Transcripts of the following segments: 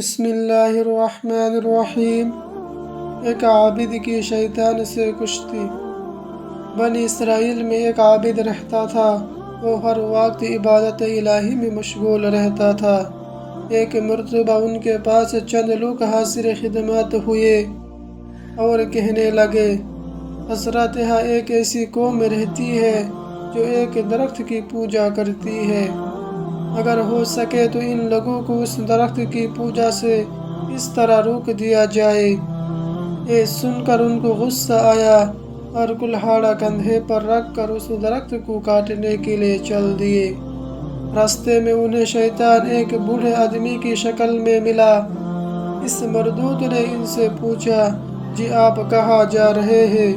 بسم اللہ الرحمن الرحیم۔ ایک عابد کی شیطان سے کشتی۔ بنی اسرائیل میں ایک عابد رہتا تھا۔ وہ ہر وقت عبادت الہی میں مشغول رہتا تھا۔ ایک مرتبہ ان کے پاس چند لوگ حاضر خدمت ہوئے اور کہنے لگے، حضرت یہاں ایک ایسی قوم رہتی ہے جو ایک درخت کی پوجا کرتی ہے۔ اگر ہو سکے تو ان لوگوں کو اس درخت کی پوجا سے اس طرح روک دیا جائے۔ یہ سن کر ان کو غصہ آیا اور کلہاڑا کندھے پر رکھ کر اس درخت کو کاٹنے کے لیے چل دیے۔ راستے میں انہیں شیطان ایک بوڑھے آدمی کی شکل میں ملا۔ اس مردود نے ان سے پوچھا، جی آپ کہاں جا رہے ہیں؟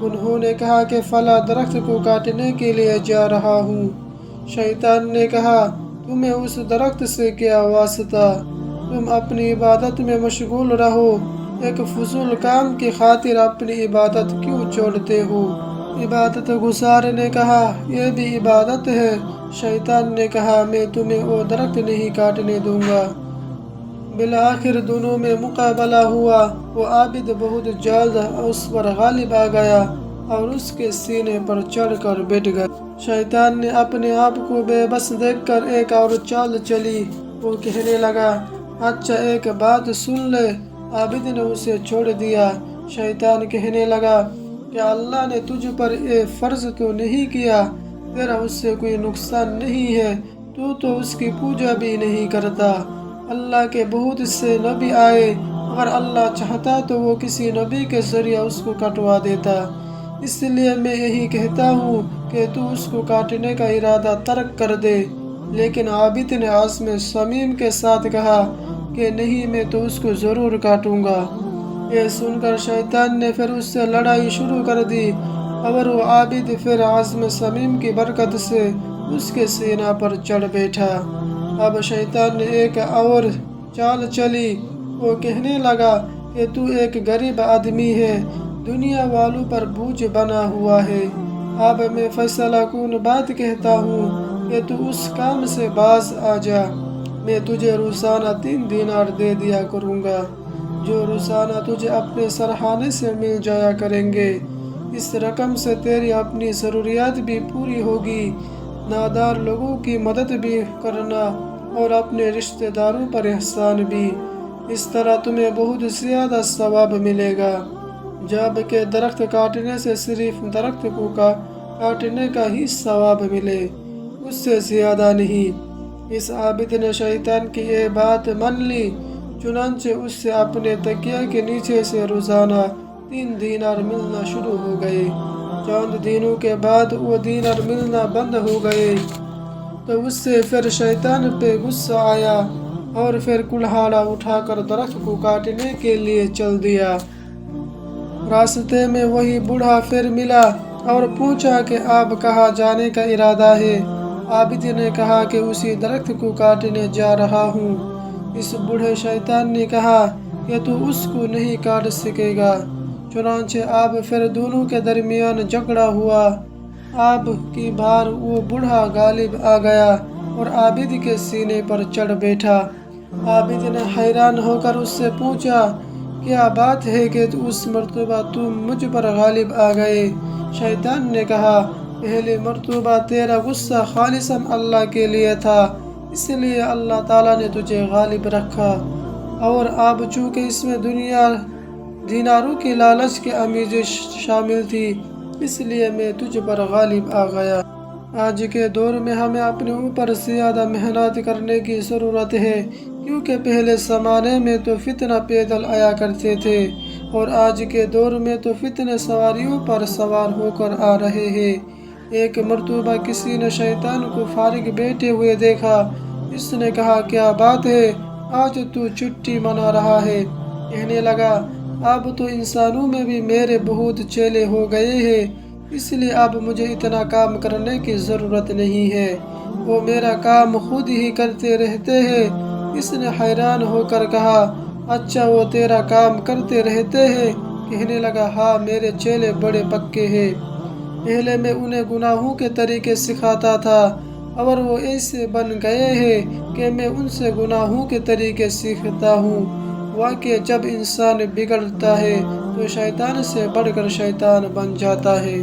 انہوں نے کہا کہ فلاں درخت کو کاٹنے کے لیے جا رہا ہوں۔ شیطان نے کہا، تمہیں اس درخت سے کیا واسطہ؟ تم اپنی عبادت میں مشغول رہو، ایک فضول کام کی خاطر اپنی عبادت کیوں چھوڑتے ہو؟ عبادت گزار نے کہا، یہ بھی عبادت ہے۔ شیطان نے کہا، میں تمہیں وہ درخت نہیں کاٹنے دوں گا۔ بالآخر دونوں میں مقابلہ ہوا۔ وہ عابد بہت جلد اس پر غالب آ گیا اور اس کے سینے پر چڑھ کر بیٹھ گیا۔ شیطان نے اپنے آپ کو بے بس دیکھ کر ایک اور چال چلی۔ وہ کہنے لگا، اچھا ایک بات سن لے۔ عابد نے اسے چھوڑ دیا۔ شیطان کہنے لگا، کیا اللہ نے تجھ پر یہ فرض تو نہیں کیا؟ تیرا اس سے کوئی نقصان نہیں ہے، تو اس کی پوجا بھی نہیں کرتا۔ اللہ کے بہت سے نبی آئے، اگر اللہ چاہتا تو وہ کسی نبی کے ذریعہ اس کو کٹوا دیتا۔ اس لیے میں یہی کہتا ہوں کہ تو اس کو کاٹنے کا ارادہ ترک کر دے۔ لیکن عابد نے عزم صمیم کے ساتھ کہا کہ نہیں، میں تو اس کو ضرور کاٹوں گا۔ یہ سن کر شیطان نے پھر اس سے لڑائی شروع کر دی اور وہ عابد پھر عزم صمیم کی برکت سے اس کے سینہ پر چڑھ بیٹھا۔ اب شیطان نے ایک اور چال چلی۔ وہ کہنے لگا کہ تو ایک غریب آدمی ہے، دنیا والوں پر بوجھ بنا ہوا ہے۔ اب میں فیصلہ کن بات کہتا ہوں کہ تو اس کام سے باز آ جا۔ میں تجھے روزانہ 3 دینار دے دیا کروں گا، جو روزانہ تجھے اپنے سرحانے سے مل جایا کریں گے۔ اس رقم سے تیری اپنی ضروریات بھی پوری ہوگی، نادار لوگوں کی مدد بھی کرنا اور اپنے رشتہ داروں پر احسان بھی۔ اس طرح تمہیں بہت زیادہ ثواب ملے گا، جبکہ درخت کاٹنے سے صرف درخت کو کاٹنے کا ہی ثواب ملے، اس سے زیادہ نہیں۔ اس عابد نے شیطان کی یہ بات مان لی، چنانچہ اس سے اپنے تکیے کے نیچے سے روزانہ 3 دینار ملنا شروع ہو گئے۔ چند دنوں کے بعد وہ دینار ملنا بند ہو گئے تو اس سے پھر شیطان پہ غصہ آیا اور پھر کلہاڑا اٹھا کر درخت کو کاٹنے کے لیے چل دیا۔ راستے میں وہی بوڑھا پھر ملا اور پوچھا کہ آپ کہاں جانے کا ارادہ ہے؟ عابد نے کہا کہ اسی درخت کو کاٹنے جا رہا ہوں۔ اس بوڑھے شیطان نے کہا کہ تو اس کو نہیں کاٹ سکے گا۔ چنانچہ اب پھر دونوں کے درمیان جھگڑا ہوا۔ اب کی بار وہ بوڑھا غالب آ گیا اور عابد کے سینے پر چڑھ بیٹھا۔ عابد نے حیران ہو کر اس سے پوچھا، کیا بات ہے کہ اس مرتبہ تم مجھ پر غالب آ گئے؟ شیطان نے کہا، پہلی مرتبہ تیرا غصہ خالصاً اللہ کے لیے تھا، اس لیے اللہ تعالیٰ نے تجھے غالب رکھا، اور اب چونکہ اس میں دنیا دیناروں کی لالچ کی آمیزش شامل تھی، اس لیے میں تجھ پر غالب آ گیا۔ آج کے دور میں ہمیں اپنے اوپر زیادہ محنت کرنے کی ضرورت ہے، کیونکہ پہلے زمانے میں تو فتنہ پیدل آیا کرتے تھے اور آج کے دور میں تو فتنہ سواریوں پر سوار ہو کر آ رہے ہیں۔ ایک مرتبہ کسی نے شیطان کو فارغ بیٹھے ہوئے دیکھا۔ اس نے کہا، کیا بات ہے، آج تو چھٹی منا رہا ہے؟ کہنے لگا، اب تو انسانوں میں بھی میرے بہت چیلے ہو گئے ہیں، اس لیے اب مجھے اتنا کام کرنے کی ضرورت نہیں ہے، وہ میرا کام خود ہی کرتے رہتے ہیں۔ اس نے حیران ہو کر کہا، اچھا وہ تیرا کام کرتے رہتے ہیں؟ کہنے لگا، ہاں میرے چیلے بڑے پکے ہیں۔ پہلے میں انہیں گناہوں کے طریقے سکھاتا تھا اور وہ ایسے بن گئے ہیں کہ میں ان سے گناہوں کے طریقے سیکھتا ہوں۔ واقعی جب انسان بگڑتا ہے تو شیطان سے بڑھ کر شیطان بن جاتا ہے۔